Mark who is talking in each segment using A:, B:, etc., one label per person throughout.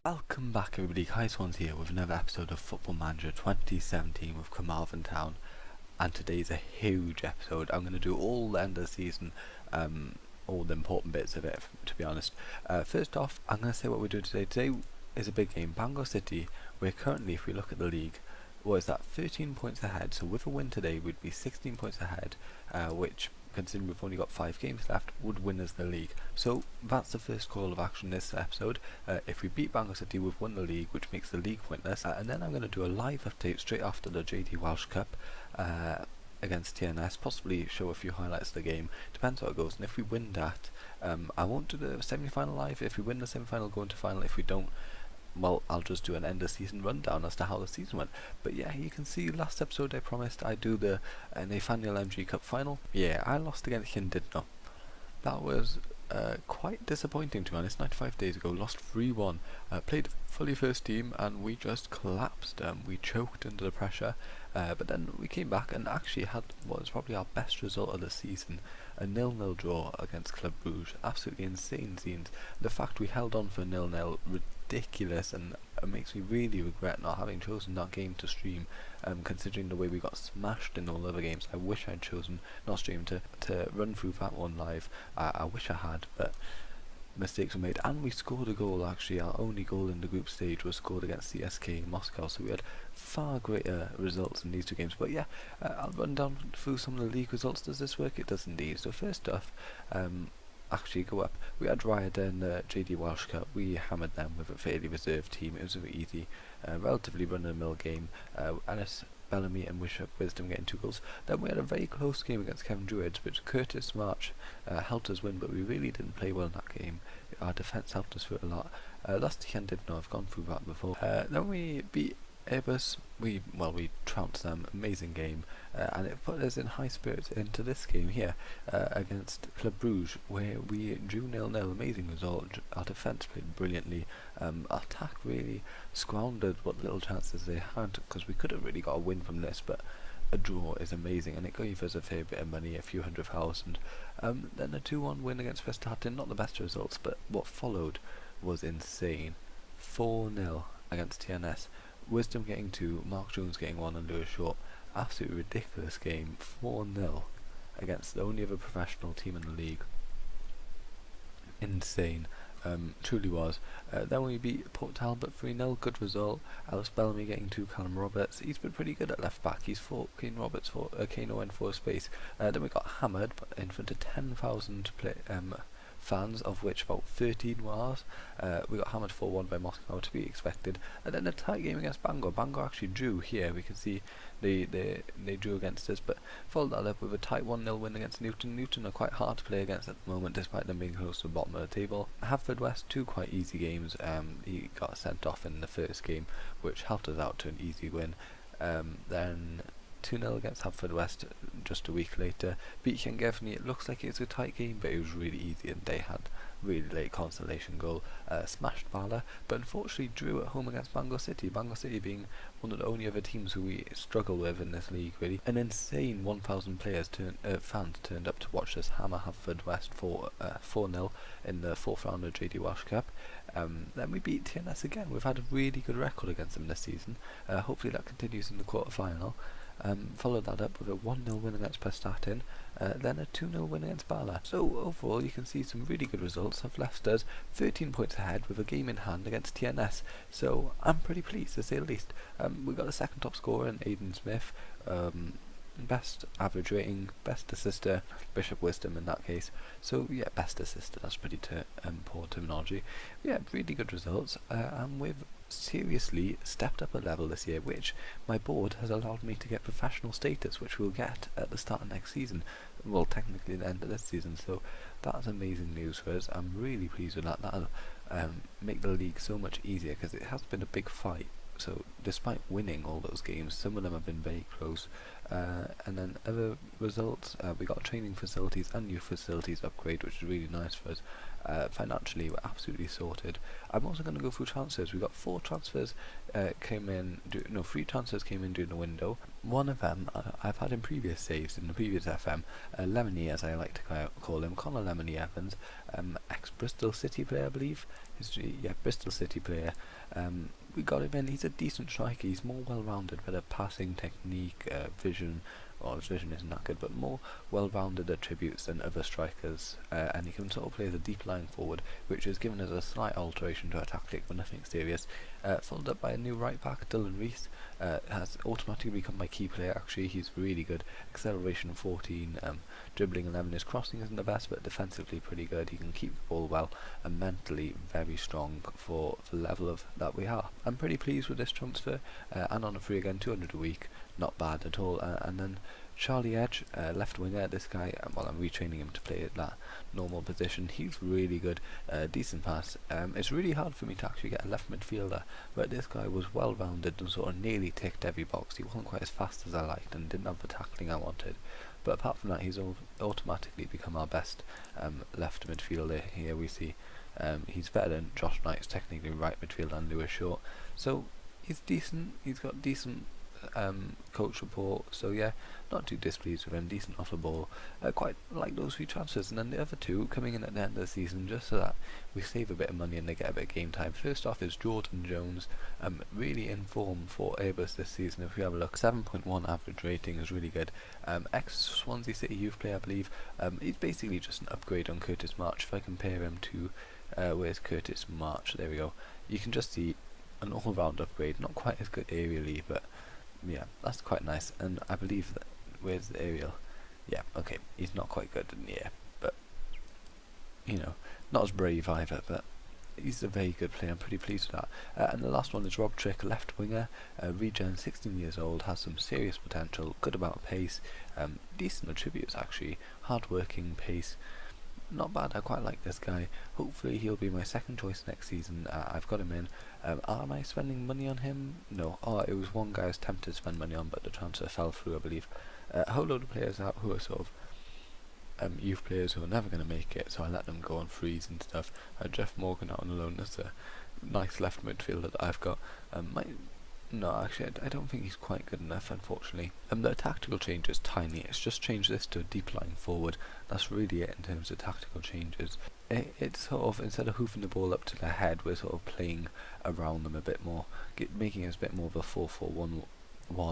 A: Welcome back everybody, Kai Swans here with another episode of Football Manager 2017 with Carmarthen Town, and today's a huge episode. I'm going to do all the end of the season, all the important bits of it, to be honest. First off, I'm going to say what we're doing today. Today is a big game. Bangor City, we're currently, if we look at the league, what is that, 13 points ahead, so with a win today we'd be 16 points ahead, which, considering we've only got 5 games left, would win us the league. So that's the first call of action this episode. If we beat Bangor City, we've won the league, which makes the league pointless. And then I'm going to do a live update straight after the JD Welsh Cup against TNS, possibly show a few highlights of the game, depends how it goes. And if we win that, I won't do the semi-final live. If we win the semi-final, go into final. If we don't, well, I'll just do an end of season rundown as to how the season went. But yeah, you can see last episode I promised I'd do the Nathaniel MG Cup final. Yeah, I lost against Llandudno. That was quite disappointing, to be honest. 95 days ago, lost 3-1. Played fully first team and we just collapsed. We choked under the pressure. But then we came back and actually had what was probably our best result of the season. A 0-0 draw against Club Brugge. Absolutely insane scenes. The fact we held on for 0-0, ridiculous, and it makes me really regret not having chosen that game to stream, considering the way we got smashed in all other games. I wish I'd chosen not stream to run through that one live. I wish I had, but mistakes were made, and we scored a goal. Actually, our only goal in the group stage was scored against CSK in Moscow, so we had far greater results in these two games. But yeah, I'll run down through some of the league results. Does this work? It does indeed. So first off, actually go up, we had Riot in the JD Welsh Cup. We hammered them with a fairly reserved team. It was a very easy, relatively run-of-the-mill game. Alice Bellamy and Wisdom getting 2 goals. Then we had a very close game against Kevin Druids, which Curtis March helped us win, but we really didn't play well in that game. Our defence helped us through it a lot. That's the end. I've gone through that before. Then we beat Airbus. We trounced them. Amazing game, and it put us in high spirits into this game here against Club Brugge, where we drew 0-0. Amazing result. Our defence played brilliantly. Our attack really squandered what little chances they had, because we could have really got a win from this, but a draw is amazing, and it gave us a fair bit of money, a few 100,000. Then a 2-1 win against Verstappen. Not the best results, but what followed was insane. 4-0 against TNS. Wisdom getting 2, Mark Jones getting 1 and Lewis Short. Absolutely ridiculous game. 4-0 against the only other professional team in the league. Insane. Truly was. Then we beat Port Talbot 3-0, good result. Alice Bellamy getting 2, Callum Roberts. He's been pretty good at left back. He's 4, Kane Roberts for Kano in 4 space. Then we got hammered in front of 10,000 fans, of which about 13 were ours. We got hammered 4-1 by Moscow, to be expected. And then a tight game against Bangor. Bangor actually drew here. We can see they drew against us, but followed that up with a tight 1-0 win against Newton. Newton are quite hard to play against at the moment, despite them being close to the bottom of the table. Haverfordwest, 2 quite easy games. He got sent off in the first game, which helped us out to an easy win. Then 2-0 against Haverfordwest just a week later. Beat Llangefni. It looks like it's a tight game, but it was really easy, and they had really late consolation goal. Smashed Bala, but unfortunately drew at home against Bangor City. Bangor City being one of the only other teams who we struggle with in this league, really. An insane 1,000 fans turned up to watch us hammer Haverfordwest 4-0 in the 4th round of JD Welsh Cup. Then we beat TNS again. We've had a really good record against them this season. Hopefully that continues in the quarter-final. Followed that up with a 1-0 win against Verstappen, then a 2-0 win against Bala. So overall you can see some really good results have left us 13 points ahead with a game in hand against TNS, so I'm pretty pleased, to say the least. We got the second top scorer in Aidan Smith, best average rating, best assister, Bishop Wisdom in that case. So yeah, best assister, that's pretty poor terminology. Yeah, really good results, and we've seriously stepped up a level this year, which my board has allowed me to get professional status, which we'll get at the start of next season. Well, technically the end of this season, so that's amazing news for us. I'm really pleased with that. That'll make the league so much easier, because it has been a big fight So despite winning all those games, some of them have been very close. And then other results, we got training facilities and youth facilities upgrade, which is really nice for us. Financially, we're absolutely sorted. I'm also going to go through transfers. We got 4 transfers came in. 3 transfers came in during the window. One of them I've had in previous saves in the previous FM. Lemony, as I like to call him, Connor Lemony Evans, ex-Bristol City player, I believe. Bristol City player. We got him in. He's a decent striker. He's more well-rounded, better passing technique, vision. Well, his vision isn't that good, but more well-rounded attributes than other strikers, and he can sort of play as a deep lying forward, which has given us a slight alteration to our tactic, but nothing serious. Followed up by a new right back, Dylan Reese, has automatically become my key player. Actually, he's really good. Acceleration 14, dribbling 11. His crossing isn't the best, but defensively pretty good. He can keep the ball well, and mentally very strong for the level of that we are. I'm pretty pleased with this transfer, and on a free again, 200 a week. Not bad at all. And then Charlie Edge, left winger. This guy, I'm retraining him to play at that normal position. He's really good, decent pass. It's really hard for me to actually get a left midfielder, but this guy was well rounded and sort of nearly ticked every box. He wasn't quite as fast as I liked and didn't have the tackling I wanted. But apart from that, he's automatically become our best left midfielder. Here we see he's better than Josh Knight's technically right midfielder and Lewis Short. So he's decent. He's got decent coach report, so yeah, not too displeased with him. Decent off the ball, quite like those 3 transfers. And then the other 2 coming in at the end of the season, just so that we save a bit of money and they get a bit of game time. First off is Jordan Jones, really in form for Airbus this season. If you have a look, 7.1 average rating is really good. Ex-Swansea City youth player, I believe. He's basically just an upgrade on Curtis March. If I compare him to where's Curtis March, there we go, you can just see an all-round upgrade. Not quite as good aerially, but yeah, that's quite nice. And I believe that, where's the aerial? Yeah, okay, he's not quite good in the air, but not as brave either, but he's a very good player. I'm pretty pleased with that. And the last one is Rob Trick, left winger, regen, 16 years old, has some serious potential, good amount of pace, decent attributes actually, hard working, pace. Not bad. I quite like this guy. Hopefully he'll be my second choice next season. I've got him in. Am I spending money on him? No. It was one guy I was tempted to spend money on, but the transfer fell through, I believe. A whole load of players out who are sort of youth players who are never going to make it, so I let them go on frees and stuff. Jeff Morgan out on loan as a nice left midfielder that I've got. No, actually, I don't think he's quite good enough, unfortunately. The tactical change is tiny. It's just changed this to a deep lying forward. That's really it in terms of tactical changes. It's sort of, instead of hoofing the ball up to their head, we're sort of playing around them a bit more, making it a bit more of a 4-4-1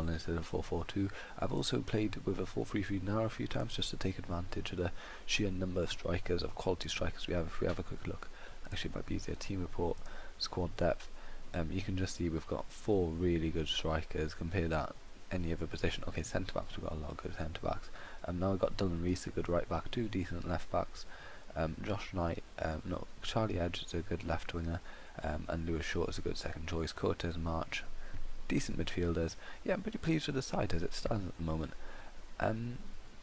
A: instead of 4-4-2. I've also played with a 4-3-3 now a few times just to take advantage of the sheer number of strikers, of quality strikers we have. If we have a quick look, actually it might be easier, team report, squad depth. You can just see we've got 4 really good strikers. Compare that any other position. Okay, centre backs, we've got a lot of good centre backs. Now we've got Dylan Reese, a good right back, 2 decent left backs. Josh Knight, Charlie Edge is a good left winger, and Lewis Short is a good second choice. Curtis March, decent midfielders. Yeah, I'm pretty pleased with the side as it stands at the moment.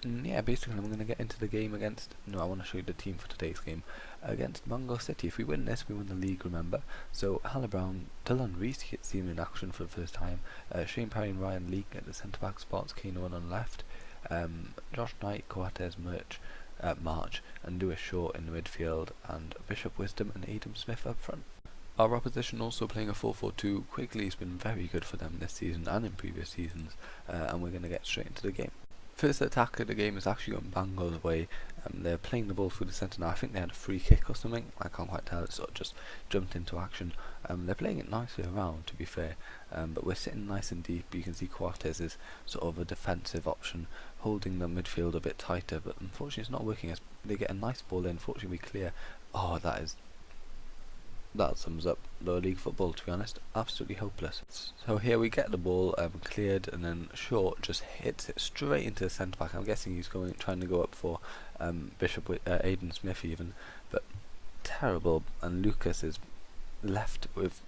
A: Yeah, basically I'm going to get into the game against, I want to show you the team for today's game, against Mango City. If we win this, we win the league, remember. So, Halle Brown, Dylan Reese gets seen in action for the first time, Shane Perry and Ryan Leake at the centre-back spots, Kano on the left, Josh Knight, Coates, March, and Lewis Short in the midfield, and Bishop Wisdom and Adam Smith up front. Our opposition also playing a 4-4-2. Quigley's been very good for them this season and in previous seasons, and we're going to get straight into the game. First attack of the game is actually on Bangor's way. They're playing the ball through the centre now. I think they had a free kick or something. I can't quite tell. It sort of just jumped into action. They're playing it nicely around, to be fair. But we're sitting nice and deep. You can see Coates is sort of a defensive option, holding the midfield a bit tighter. But unfortunately, it's not working. As they get a nice ball in. Fortunately, we clear. That sums up lower league football, to be honest. Absolutely hopeless. So here we get the ball cleared, and then Short just hits it straight into the centre back. I'm guessing he's trying to go up for Bishop with Aidan Smith even, but terrible. And Lucas is left with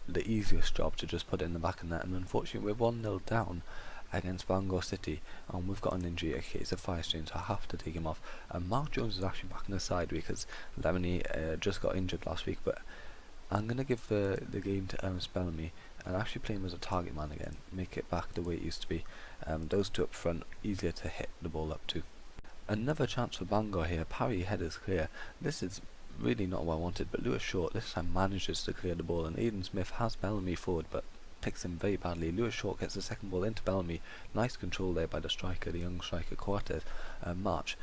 A: the easiest job to just put it in the back of net. And unfortunately, we're 1-0 down against Bangor City, and we've got an injury. Okay, it's a fire strain, so I have to take him off. Mark Jones is actually back on the side because Lemony just got injured last week, but I'm going to give the game to Ernest Bellamy. and actually play him as a target man again, make it back the way it used to be. Those two up front, easier to hit the ball up to. Another chance for Bangor here, parry headers clear. This is really not what I wanted, but Lewis Short this time manages to clear the ball, and Aidan Smith has Bellamy forward but picks him very badly. Lewis Short gets the second ball into Bellamy. Nice control there by the striker, the young striker Carmarthen. March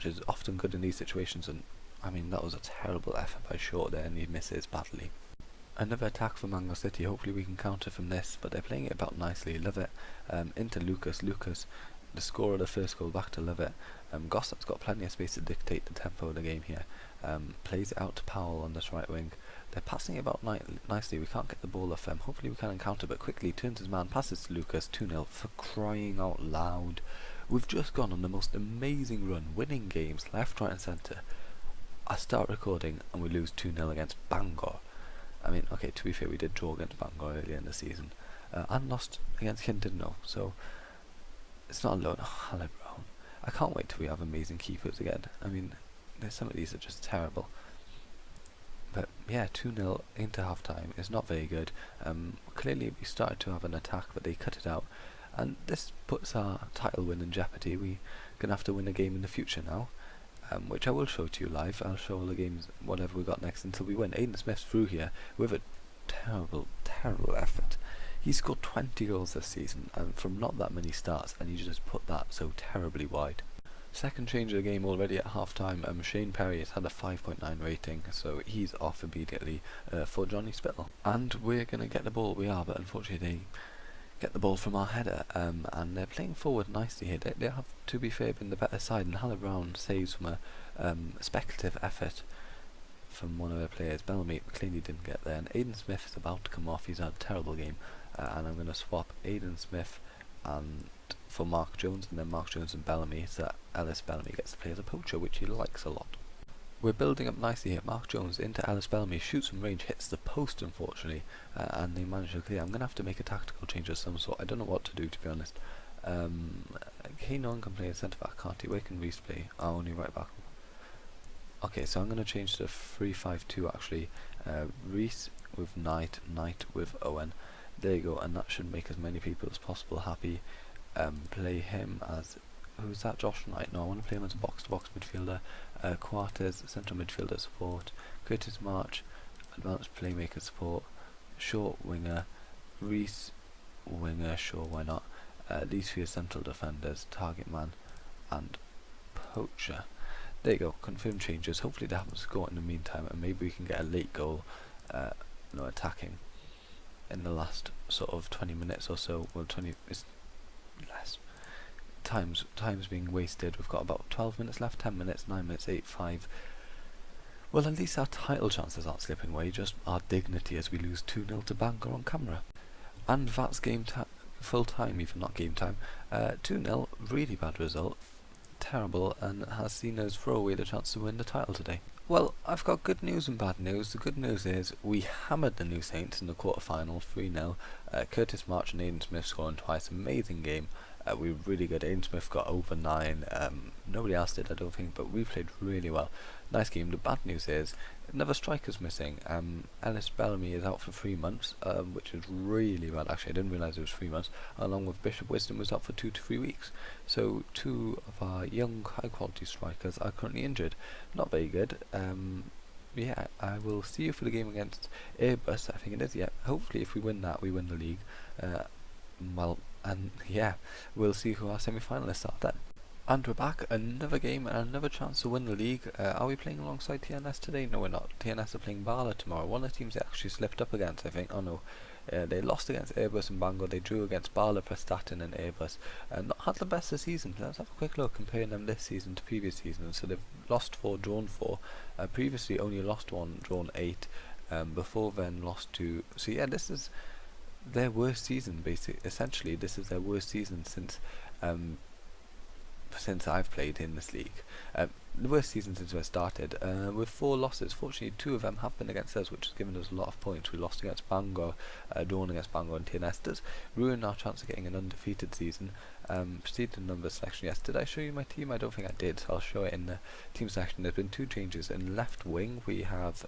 A: is often good in these situations, and I mean that was a terrible effort by Short there, and he misses badly. Another attack for Mango City, hopefully we can counter from this, but they're playing it about nicely. Love it. Into Lucas, the scorer of the first goal, back to Love it. Gossip's got plenty of space to dictate the tempo of the game here. Plays it out to Powell on this right wing. They're passing it about nicely. We can't get the ball off them. Hopefully we can encounter, but quickly turns his man, passes to Lucas. 2-0 for crying out loud. We've just gone on the most amazing run, winning games left, right and centre. I start recording and we lose 2-0 against Bangor. I mean, okay, to be fair, we did draw against Bangor earlier in the season. And lost against Kinderno, so it's not alone. Oh, Halle Brown. I can't wait till we have amazing keepers again. I mean, some of these are just terrible. But yeah, 2-0 into half time is not very good. Clearly we started to have an attack, but they cut it out. And this puts our title win in jeopardy. We're going to have to win a game in the future now, which I will show to you live. I'll show all the games, whatever we got next, until we win. Aidan Smith's through here with a terrible effort. He scored 20 goals this season, and from not that many starts, and he just put that so terribly wide. Second change of the game already at half time. Shane Perry has had a 5.9 rating, so he's off immediately for Johnny Spittle. And we're going to get the ball, but unfortunately they get the ball from our header, and they're playing forward nicely here. They have, to be fair, been the better side, and Halle Brown saves from a speculative effort from one of their players. Bellamy clearly didn't get there, and Aidan Smith is about to come off. He's had a terrible game, and I'm going to swap Aidan Smith and for Mark Jones, and then Mark Jones and Bellamy, so that Ellis Bellamy gets to play as a poacher, which he likes a lot. We're building up nicely here. Mark Jones into Ellis Bellamy, shoots from range, hits the post unfortunately, and they manage to clear. I'm going to have to make a tactical change of some sort. I don't know what to do, to be honest. Kane can play a centre back, can't he? Where can Reese play? Oh, only right back. Okay, so I'm going to change to 3-5-2 actually. Reese with Knight with Owen. There you go, and that should make as many people as possible happy. Play him as, who's that, Josh Knight? No, I want to play him as a box-to-box midfielder. Quarters, central midfielder support. Curtis March, advanced playmaker support. Short winger. Reese winger, sure, why not. These three are central defenders, target man and poacher. There you go, confirm changes. Hopefully they haven't scored in the meantime, and maybe we can get a late goal, attacking in the last sort of 20 minutes or so. Well, 20 is less. Time's being wasted. We've got about 12 minutes left, 10 minutes, 9 minutes, 8, 5. Well, at least our title chances aren't slipping away, just our dignity as we lose 2-0 to Bangor on camera. And that's game full time, even not game time. 2-0, really bad result. Terrible, and has seen us throw away the chance to win the title today. Well, I've got good news and bad news. The good news is we hammered the New Saints in the quarter-final, 3-0. Curtis March and Aidan Smith scoring twice. Amazing game. We were really good. Aidan Smith got over 9. Nobody else did, I don't think, but we played really well. Nice game. The bad news is another striker's missing. Ellis Bellamy is out for 3 months, which is really bad. Actually, I didn't realise it was 3 months. Along with Bishop Wisdom was out for 2 to 3 weeks. So 2 of our young, high-quality strikers are currently injured. Not very good. Yeah, I will see you for the game against Airbus, I think it is. Yeah, hopefully if we win that, we win the league. And yeah, we'll see who our semi-finalists are then. And we're back, another game and another chance to win the league. Are we playing alongside TNS today? No, we're not. TNS are playing Bala tomorrow. One of the teams they actually slipped up against, I think. Oh no, they lost against Airbus and Bangor. They drew against Bala, Prestatin and Airbus. Not had the best of the season. Let's have a quick look comparing them this season to previous seasons. So they've lost 4, drawn 4. Previously only lost 1, drawn 8. Before then lost 2. So yeah, this is their worst season, basically. Essentially, this is their worst season since I've played in this league. The worst season since we started, with 4 losses. Fortunately, 2 of them have been against us, which has given us a lot of points. We lost against Bangor, drawn against Bangor and TNS. Does ruin our chance of getting an undefeated season. Proceed to number selection. Yes, did I show you my team? I don't think I did, so I'll show it in the team selection. There's been 2 changes. In left wing, we have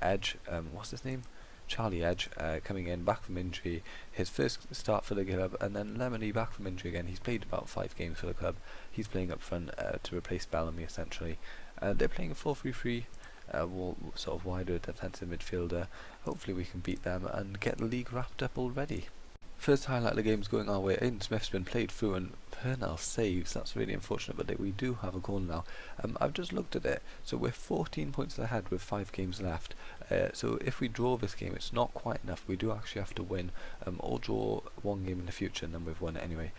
A: Edge, what's his name? Charlie Edge coming in back from injury, his first start for the club, and then Lemony back from injury again. He's played about 5 games for the club. He's playing up front to replace Bellamy essentially. They're playing a 4-3-3, sort of wider defensive midfielder. Hopefully we can beat them and get the league wrapped up already. First highlight of the game's going our way. Aiden Smith's been played through and Purnell saves. That's really unfortunate, but we do have a goal now. I've just looked at it, so we're 14 points ahead with 5 games left. So if we draw this game, it's not quite enough. We do actually have to win or draw one game in the future, and then we've won it anyway.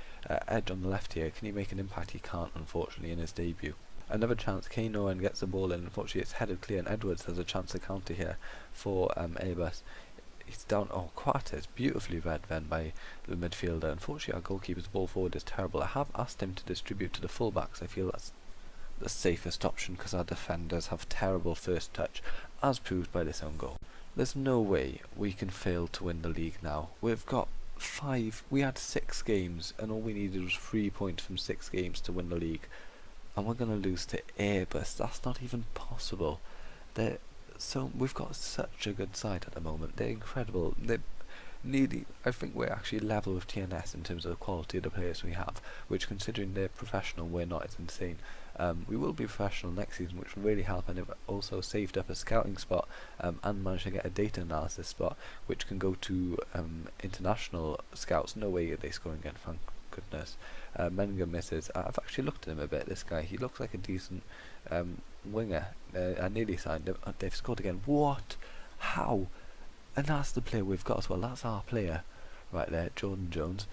A: Edge on the left here, can he make an impact? He can't, unfortunately, in his debut. Another chance, Kane Owen gets the ball in. Unfortunately, it's headed clear, and Edwards has a chance to counter here for Airbus. He's down. Oh, Quartes, beautifully read then by the midfielder. Unfortunately, our goalkeeper's ball forward is terrible. I have asked him to distribute to the fullbacks. I feel that's the safest option because our defenders have terrible first touch, as proved by this own goal. There's no way we can fail to win the league now. We've got 5. We had 6 games, and all we needed was 3 points from 6 games to win the league. And we're going to lose to Airbus. That's not even possible. So we've got such a good side at the moment. They're incredible. I think we're actually level with TNS in terms of the quality of the players we have, which, considering they're professional, we're not. It's insane. We will be professional next season, which will really help, and have also saved up a scouting spot and managed to get a data analysis spot, which can go to international scouts. No way are they scoring again, thank goodness. Menga misses. I've actually looked at him a bit. This guy, he looks like a decent winger. I nearly signed him. They've scored again. What? How? And that's the player we've got as well. That's our player right there, Jordan Jones.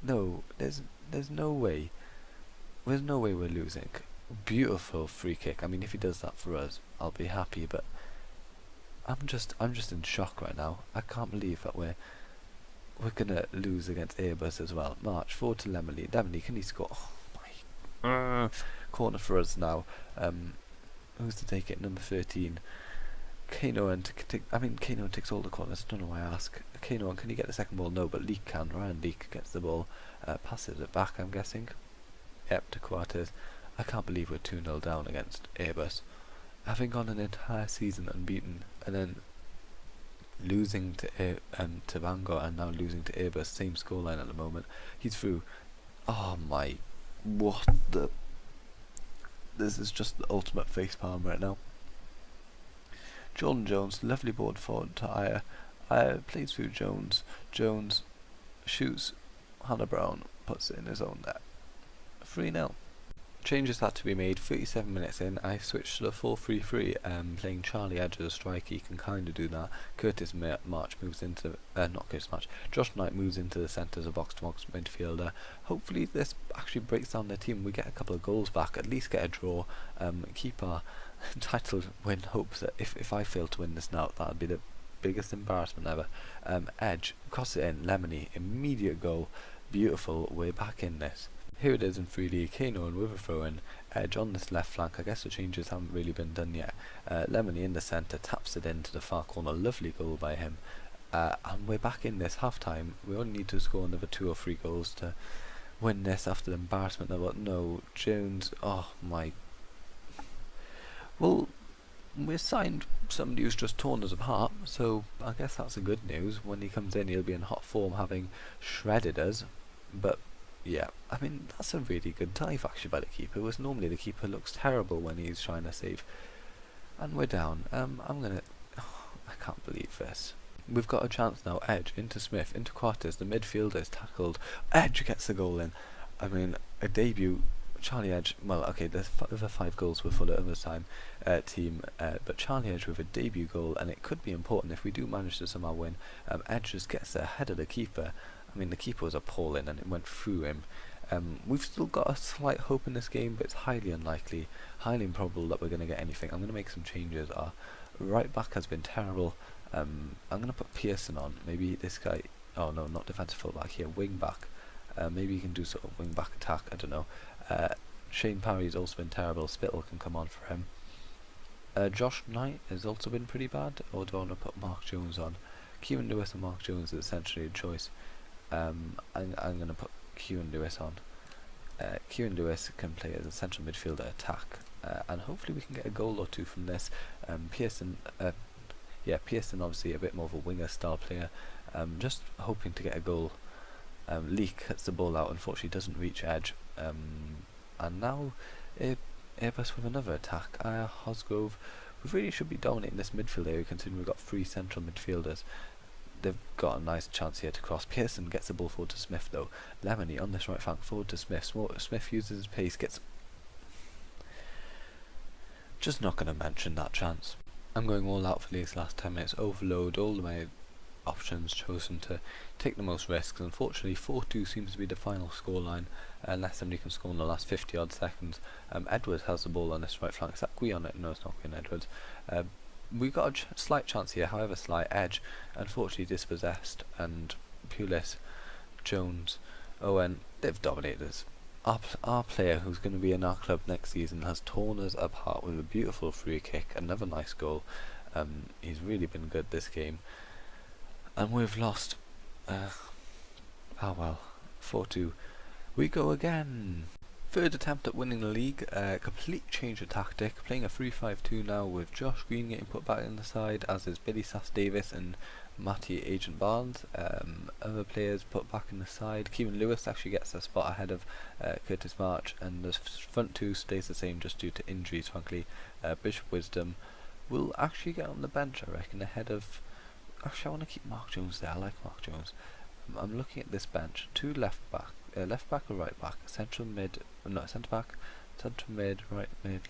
A: No, there's no way. There's no way we're losing. Beautiful free kick. I mean, if he does that for us, I'll be happy. But I'm just in shock right now. I can't believe that we're gonna lose against Airbus as well. March forward to Lemony. Lemony, can he score? Oh my! Corner for us now. Who's to take it? Number 13. Kane Owen. Kane Owen takes all the corners. I don't know why I ask. Kane Owen, can he get the second ball? No, but Leek can. Ryan Leek gets the ball. Passes it back, I'm guessing. Yep, to Quartes. I can't believe we're 2-0 down against Airbus. Having gone an entire season unbeaten, and then losing to Bangor, and now losing to Airbus, same scoreline at the moment. He's through. Oh my, what the... This is just the ultimate facepalm right now. Jordan Jones, lovely board forward to Ayer. Plays through Jones. Jones shoots. Hannah Brown puts it in his own net. 3-0. Changes had to be made. 37 minutes in, I switched to the 4-3-3, playing Charlie Edge as a striker. He can kind of do that. Curtis March moves into not Curtis March. Josh Knight moves into the centre as a box-to-box midfielder. Hopefully this actually breaks down their team. We get a couple of goals back, at least get a draw, keep our title win hopes. That if I fail to win this now, that would be the biggest embarrassment ever. Edge crosses it in. Lemony, immediate goal. Beautiful. We're back in this. Here it is in 3D, Kane Owen with a throw in, Edge on this left flank. I guess the changes haven't really been done yet. Lemony in the centre, taps it into the far corner, lovely goal by him. And we're back in this half time. We only need to score another 2 or 3 goals to win this after the embarrassment. But no, Jones, oh my. Well, we signed somebody who's just torn us apart, so I guess that's a good news. When he comes in, he'll be in hot form, having shredded us. But yeah, I mean, that's a really good dive actually by the keeper. Whereas normally the keeper looks terrible when he's trying to save. And we're down. I can't believe this. We've got a chance now. Edge into Smith, into Quartes. The midfielder is tackled. Edge gets the goal in. I mean, a debut. Charlie Edge, well, okay, the other 5 goals were for the overtime team, but Charlie Edge with a debut goal, and it could be important if we do manage to somehow win. Edge just gets ahead of the keeper. I mean, the keeper was appalling, and it went through him. We've still got a slight hope in this game, but it's highly unlikely, highly improbable that we're going to get anything. I'm going to make some changes. Our right back has been terrible. I'm going to put Pearson on. Maybe this guy... Oh no, not defensive fullback here, wing back. Maybe he can do sort of wing back attack, I don't know. Shane Parry's also been terrible. Spittle can come on for him. Josh Knight has also been pretty bad. Or do I want to put Mark Jones on? Kieran Lewis and Mark Jones is essentially a choice. I'm going to put Kieran Lewis on. Kieran Lewis can play as a central midfielder attack, and hopefully we can get a goal or 2 from this. Pearson, yeah, Pearson obviously a bit more of a winger style player, just hoping to get a goal. Lee cuts the ball out, unfortunately doesn't reach edge, and now Airbus with another attack. Hosgrove, we really should be dominating this midfield area considering we've got 3 central midfielders. They've got a nice chance here to cross. Pearson gets the ball forward to Smith though. Lemony on this right flank forward to Smith. Smith uses his pace, gets... Just not going to mention that chance. I'm going all out for these last 10 minutes. Overload all of my options, chosen to take the most risks. Unfortunately 4-2 seems to be the final scoreline, unless somebody can score in the last 50 odd seconds. Edwards has the ball on this right flank. Is that Guion? No, it's not Guion Edwards. We've got a slight chance here, however slight. Edge unfortunately dispossessed, and Pulis, Jones, Owen, they've dominated us. Our player, who's going to be in our club next season, has torn us apart with a beautiful free kick, another nice goal. He's really been good this game, and we've lost. Oh well, 4-2. We go again. Third attempt at winning the league, complete change of tactic, playing a 3-5-2 now with Josh Green getting put back in the side, as is Billy Sass Davis and Matty Agent Barnes. Other players put back in the side. Kevin Lewis actually gets a spot ahead of Curtis March, and the front two stays the same just due to injuries, frankly. Bishop Wisdom will actually get on the bench, I reckon, ahead of... Actually, I want to keep Mark Jones there. I like Mark Jones. I'm looking at this bench. 2 left back or right back, central mid, no, centre back, central mid, right mid,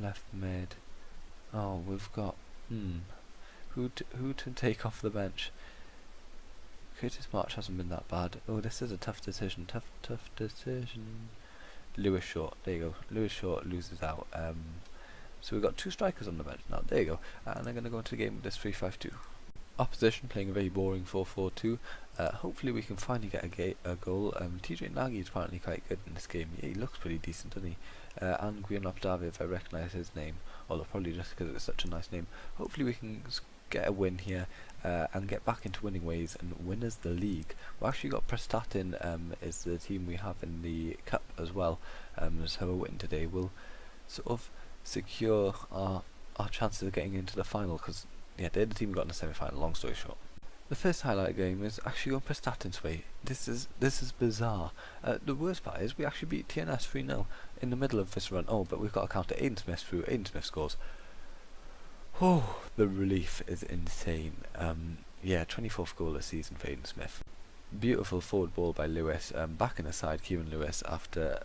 A: left mid. Oh, we've got who to take off the bench. Curtis March hasn't been that bad. Oh, this is a tough decision. Tough decision. Lewis Short. There you go. Lewis Short loses out. So we've got 2 strikers on the bench now. There you go. And I'm going to go into the game with this 3-5-2. Opposition playing a very boring 4-4-2. Hopefully we can finally get a goal. TJ Nagy is apparently quite good in this game. Yeah, he looks pretty decent, doesn't he? And Guion if I recognise his name, although probably just because it's such a nice name. Hopefully we can get a win here and get back into winning ways and win as the league. We've actually got Prestatyn is the team we have in the cup as well. So a win today will sort of secure our chances of getting into the final, because yeah, they're the team we got in the semi-final, long story short. The first highlight game is actually on Prestatyn's way. This is bizarre. The worst part is we actually beat TNS 3-0 in the middle of this run. Oh, but we've got to counter Aiden Smith through. Aiden Smith scores. Oh, the relief is insane. Yeah, 24th goal this season for Aiden Smith. Beautiful forward ball by Lewis. Back in the side, Kieran Lewis, after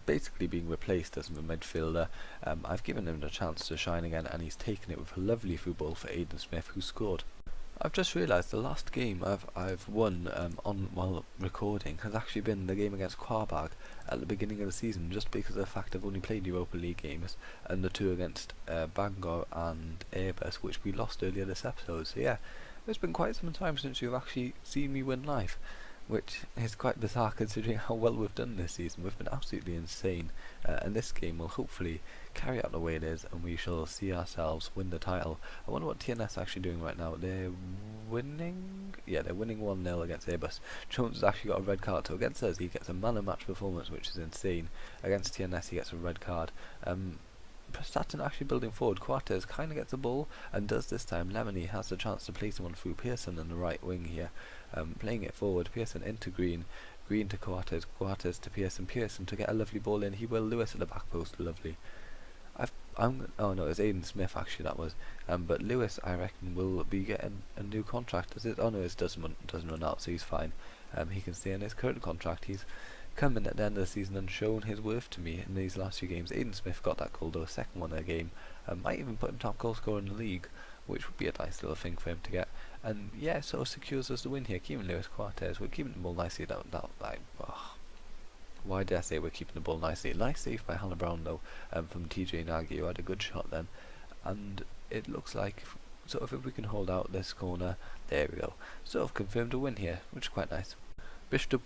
A: basically being replaced as a midfielder. I've given him the chance to shine again, and he's taken it with a lovely through ball for Aiden Smith, who scored. I've just realised the last game I've won while recording has actually been the game against Quarbag at the beginning of the season, just because of the fact I've only played Europa League games, and the 2 against Bangor and Airbus, which we lost earlier this episode. So yeah, it's been quite some time since you've actually seen me win live, which is quite bizarre considering how well we've done this season. We've been absolutely insane, and this game will hopefully carry out the way it is, and we shall see ourselves win the title. I wonder what TNS are actually doing right now. They're winning? Yeah, they're winning 1-0 against Airbus. Jones has actually got a red card, so against us he gets a man of match performance, which is insane. Against TNS he gets a red card. Prestatyn actually building forward. Quartes kind of gets the ball, and does this time. Lemony has the chance to play someone through Pearson on the right wing here. Playing it forward, Pearson into Green, Green to Quartes, Quartes to Pearson, Pearson to get a lovely ball in. He will. Lewis at the back post, lovely. Oh no, it's Aiden Smith actually that was. But Lewis, I reckon, will be getting a new contract. Does it? Oh no, it doesn't run out, so he's fine. He can stay in his current contract. He's come in at the end of the season and shown his worth to me in these last few games. Aiden Smith got that goal, though, second one in a game. Might even put him top goal scorer in the league, which would be a nice little thing for him to get. And yeah, sort of secures us the win here. Keeping Lewis, Quartes, we're keeping the ball nicely. Why did I say we're keeping the ball nicely? Nice save by Hannah Brown though, from TJ Nagy, who had a good shot then. And it looks like, sort of, if we can hold out this corner, there we go. Sort of confirmed a win here, which is quite nice. Bishop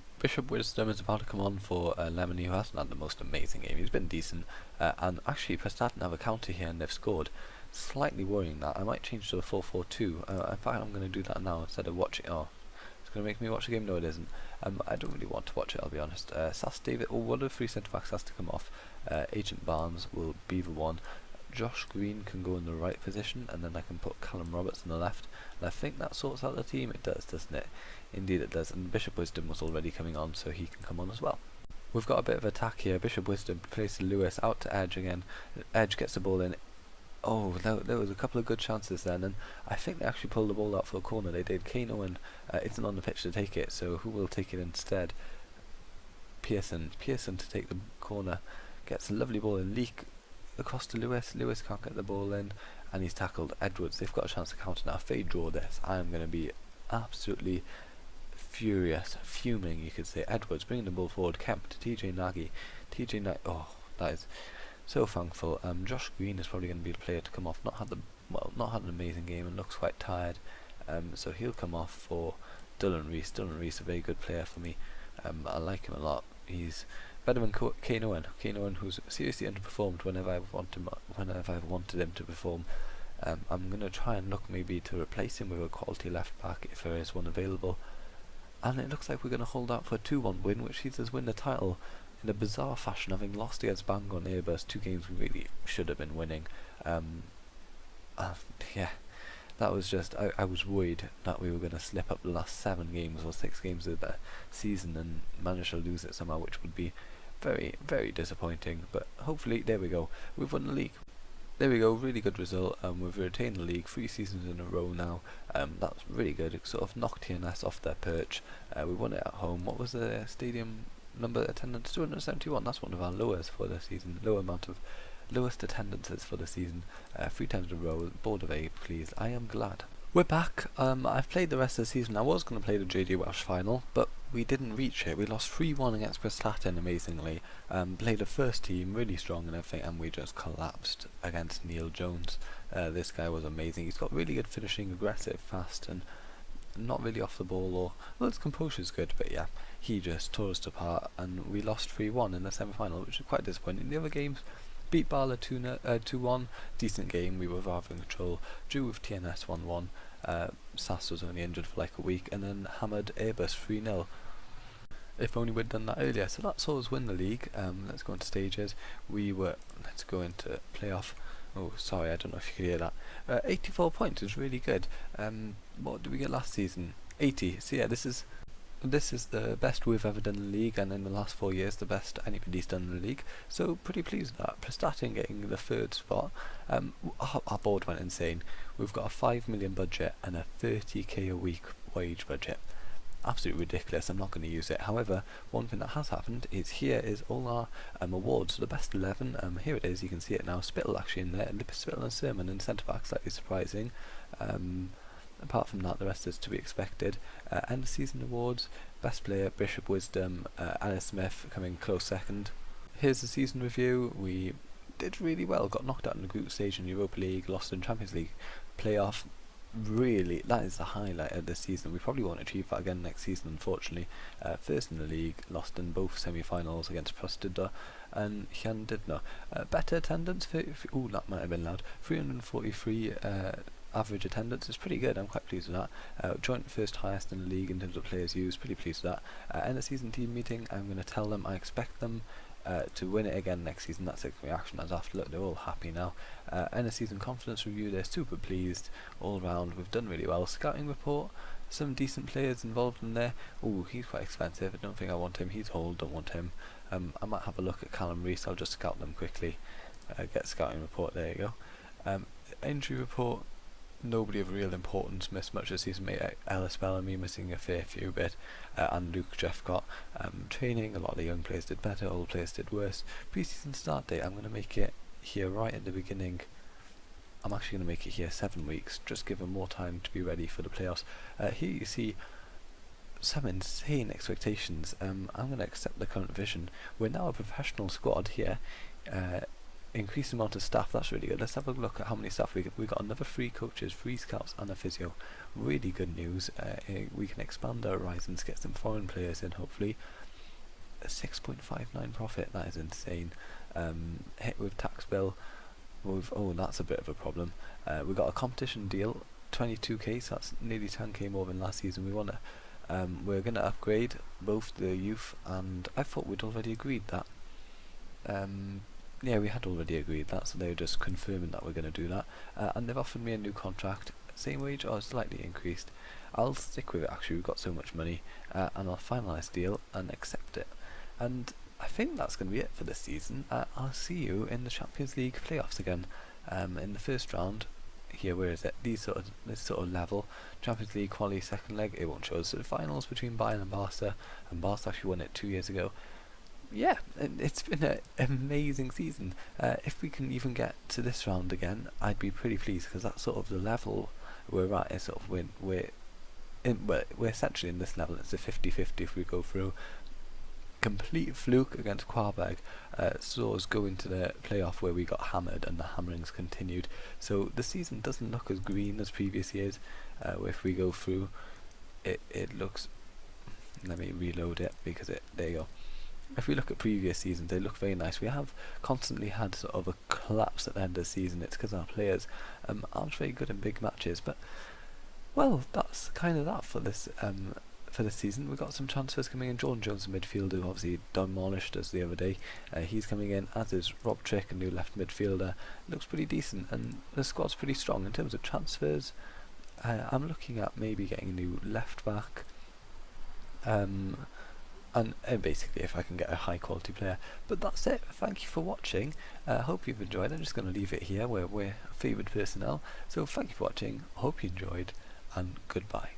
A: Wisdom is about to come on for Lemony, who hasn't had the most amazing game. He's been decent, and actually Prestatyn have a counter here and they've scored. Slightly worrying that. I might change to a 4-4-2. In fact, I'm going to do that now instead of watching. Oh, it's going to make me watch the game. No, it isn't. I don't really want to watch it, I'll be honest. Sass David, one of the 3 centre backs has to come off. Agent Barnes will be the one. Josh Green can go in the right position, and then I can put Callum Roberts on the left. And I think that sorts out the team. It does, doesn't it? Indeed it does. And Bishop Wisdom was already coming on, so he can come on as well. We've got a bit of attack here. Bishop Wisdom plays Lewis out to Edge again. Edge gets the ball in. Oh, there was a couple of good chances then, and I think they actually pulled the ball out for a corner. They did. Kane Owen isn't on the pitch to take it, so who will take it instead? Pearson to take the corner. Gets a lovely ball in. Leak across to Lewis. Lewis can't get the ball in, and he's tackled. Edwards, they've got a chance to counter now. If they draw this, I am going to be absolutely fuming, you could say. Edwards bringing the ball forward. Kemp to TJ Nagy. Oh, that is so thankful. Josh Green is probably going to be the player to come off. Not had an amazing game and looks quite tired. So he'll come off for Dylan Reese. Dylan Reese, a very good player for me. I like him a lot. He's better than Kane Owen. Kane Owen, who's seriously underperformed whenever I've wanted him to perform. I'm going to try and look maybe to replace him with a quality left back if there is one available. And it looks like we're going to hold out for a 2-1 win, which sees us win the title in a bizarre fashion, having lost against Bangor and Airbus, 2 games we really should have been winning. Yeah, that was just, I was worried that we were going to slip up the last 7 games or 6 games of the season and manage to lose it somehow, which would be very, very disappointing. But hopefully, there we go, we've won the league. There we go, really good result. We've retained the league 3 seasons in a row now. That's really good. It sort of knocked TNS off their perch. We won it at home. What was the stadium number attendance? 271. That's one of our lowest for the season. Lowest attendances for the season. 3 times in a row. Board of A, please. I am glad. We're back. I've played the rest of the season. I was going to play the JD Welsh final, but we didn't reach it. We lost 3-1 against Prestatyn, amazingly. Played the first team really strong and everything, and we just collapsed against Neil Jones. This guy was amazing. He's got really good finishing, aggressive, fast, and not really off the ball. Well, his composure's good, but yeah, he just tore us apart, and we lost 3-1 in the semi-final, which is quite disappointing. The other games, beat Bala 2-1, decent game, we were rather in control. Drew with TNS 1-1, Sass was only injured for like a week, and then hammered Airbus 3-0. If only we'd done that earlier. So that saw us win the league. Let's go into stages. Let's go into playoff. Oh, sorry, I don't know if you could hear that. 84 points is really good. What did we get last season? 80. So yeah, this is the best we've ever done in the league, and in the last 4 years the best anybody's done in the league, so pretty pleased with that. Prestatyn getting the 3rd spot. Our board went insane. We've got a 5 million budget and a 30k a week wage budget. Absolutely ridiculous. I'm not going to use it. However, one thing that has happened is here is all our awards. So the best 11, here it is, you can see it now. Spittle actually in there, Spittle and Sermon in centre back, slightly surprising. Apart from that, the rest is to be expected. End of season awards, best player, Bishop Wisdom, Alice Smith coming close second. Here's the season review. We did really well, got knocked out in the group stage in Europa League, lost in Champions League playoff. Really, that is the highlight of this season. We probably won't achieve that again next season, unfortunately. First in the league, lost in both semi-finals against Prostida and Llandudno. Better attendance, ooh, that might have been loud. 343 average attendance is pretty good. I'm quite pleased with that. Joint first highest in the league in terms of players used. Pretty pleased with that. End of season team meeting, I'm going to tell them I expect them to win it again next season. That's the reaction as after. Look, they're all happy now. End of season confidence review, they're super pleased all round. We've done really well. Scouting report, some decent players involved in there. Ooh, he's quite expensive. I don't think I want him. He's old, don't want him. I might have a look at Callum Reese. I'll just scout them quickly. Get scouting report, there you go. Injury report, nobody of real importance missed much this season. Mate, Ellis Bellamy missing a fair few bit, and Luke Jeffcott. Training, a lot of the young players did better, old players did worse. Pre-season start date, I'm going to make it here right at the beginning. I'm actually going to make it here 7 weeks, just give them more time to be ready for the playoffs. Here you see some insane expectations. I'm going to accept the current vision. We're now a professional squad here. Increased amount of staff, that's really good. Let's have a look at how many staff we got. Another 3 coaches, 3 scouts and a physio. Really good news. We can expand our horizons, get some foreign players in hopefully. A 6.59 profit, that is insane. Hit with tax bill. Oh, that's a bit of a problem. We got a competition deal, 22k, so that's nearly 10k more than last season. We're going to upgrade both the youth, and I thought we'd already agreed that. Yeah, we had already agreed that, so they were just confirming that we're going to do that. And they've offered me a new contract, same wage or slightly increased. I'll stick with it actually, we've got so much money, and I'll finalise the deal and accept it. And I think that's going to be it for this season. I'll see you in the Champions League playoffs again, in the first round. Here, where is it? This sort of level. Champions League quali second leg. It won't show us. So the finals between Bayern and Barca actually won it 2 years ago. Yeah, it's been an amazing season. If we can even get to this round again, I'd be pretty pleased, because that's sort of the level we're at. Is sort of we're essentially in this level. It's a 50-50 if we go through. Complete fluke against Quarberg saw us go into the playoff where we got hammered, and the hammerings continued. So the season doesn't look as green as previous years. If we go through, it looks. Let me reload it, because there you go. If we look at previous seasons, they look very nice. We have constantly had sort of a collapse at the end of the season. It's because our players aren't very good in big matches. But well, that's kind of that for this season. We've got some transfers coming in. Jordan Jones, the midfielder, who obviously demolished us the other day. He's coming in, as is Rob Trick, a new left midfielder. Looks pretty decent, and the squad's pretty strong in terms of transfers. I'm looking at maybe getting a new left back. And basically if I can get a high quality player. But that's it. Thank you for watching. Hope you've enjoyed. I'm just going to leave it here where we're favoured personnel. So thank you for watching. Hope you enjoyed, and goodbye.